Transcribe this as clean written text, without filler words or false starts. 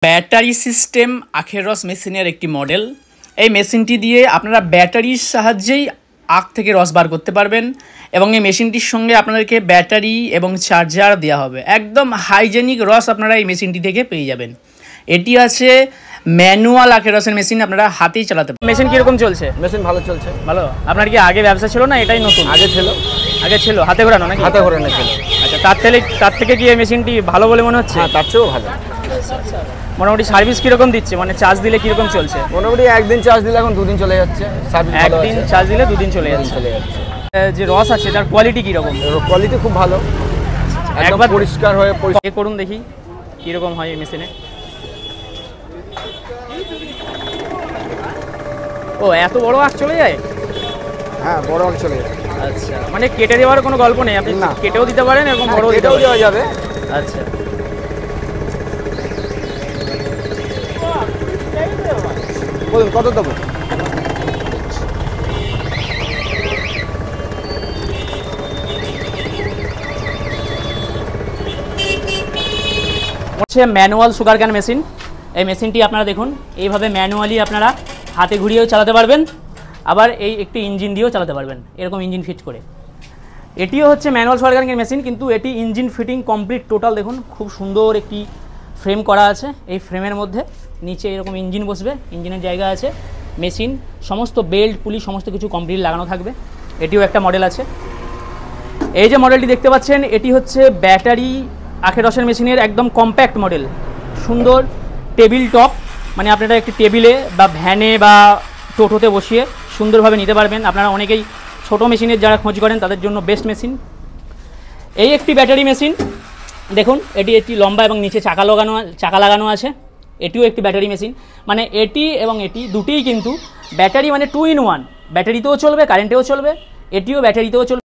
Battery system আখের রস মেশিনের একটি মডেল। এই মেশিনটি দিয়ে আপনারা ব্যাটারির সাহায্যেই আখ থেকে রস বার করতে পারবেন এবং এই মেশিনটির সঙ্গে আপনাদেরকে ব্যাটারি এবং চার্জার দেওয়া হবে। একদম হাইজেনিক রস আপনারা এই মেশিনটি থেকে পেয়ে যাবেন। এটি আছে ম্যানুয়াল আখের রসের মেশিন, আপনারা হাতেই চালাতে পারেন। মেশিন কীরকম চলছে? মেশিন ভালো চলছে। ভালো। আপনার কি আগে ব্যবসা ছিল না এটাই নতুন? আগে ছিল। আগে ছিল হাতে ঘোরানো নাকি? হাতে ঘোরানো ছিল। আচ্ছা, তার থেকে কি এই মেশিনটি ভালো বলে মনে হচ্ছে? হ্যাঁ, তার চেয়েও ভালো। মোটামুটি সার্ভিস কীরকম দিচ্ছে, মানে চার্জ দিলে কীরকম চলছে? মোটামুটি একদিন চার্জ দিলে এখন দুদিন চলে যাচ্ছে। একদিন চার্জ দিলে দুদিন চলে যাচ্ছে। যে রস আছে তার কোয়ালিটি কীরকম? কোয়ালিটি খুব ভালো, একদম পরিষ্কার হয়ে এ করুন দেখি কীরকম হয় এই মেশিনে। ও, এত বড় আখ চলে যায়? হ্যাঁ, বড় আখ চলে যায়। আচ্ছা, মানে কেটে দেওয়ার কোনো গল্প নেই, আপনি কেটেও দিতে পারেন এবং বড় দিতেও দেওয়া যাবে। আচ্ছা, বলুন কত দেবো? হচ্ছে ম্যানুয়াল সুগার ক্যান মেশিন। এই মেশিনটি আপনারা দেখুন, এইভাবে ম্যানুয়ালি আপনারা হাতে ঘুরিয়েও চালাতে পারবেন, আবার এই একটি ইঞ্জিন দিয়েও চালাতে পারবেন, এরকম ইঞ্জিন ফিট করে। এটিও হচ্ছে ম্যানুয়াল সুগার ক্যান মেশিন, কিন্তু এটি ইঞ্জিন ফিটিং কমপ্লিট টোটাল। দেখুন খুব সুন্দর একটি ফ্রেম করা আছে। এই ফ্রেমের মধ্যে নিচে এরকম ইঞ্জিন বসবে, ইঞ্জিনের জায়গা আছে, মেশিন সমস্ত বেল্ট পুলি সমস্ত কিছু কমপ্লিট লাগানো থাকবে। এটিও একটা মডেল আছে। এই যে মডেলটি দেখতে পাচ্ছেন, এটি হচ্ছে ব্যাটারি আখের রসের মেশিনের একদম কম্প্যাক্ট মডেল। সুন্দর টেবিল টপ, মানে আপনারা একটি টেবিলে বা ভ্যানে বা টোটোতে বসিয়ে সুন্দরভাবে নিতে পারবেন। আপনারা অনেকেই ছোটো মেশিনের যারা খোঁজ করেন তাদের জন্য বেস্ট মেশিন। এই একটি ব্যাটারি মেশিন দেখুন, এটি একটি লম্বা এবং নিচে চাকা লাগানো আছে। এটিও একটি ব্যাটারি মেশিন, মানে এটি এবং এটি দুটিই কিন্তু ব্যাটারি, মানে 2 in 1। ব্যাটারিতেও চলবে, কারেন্টেও চলবে, এটিও ব্যাটারিতেও চলবে।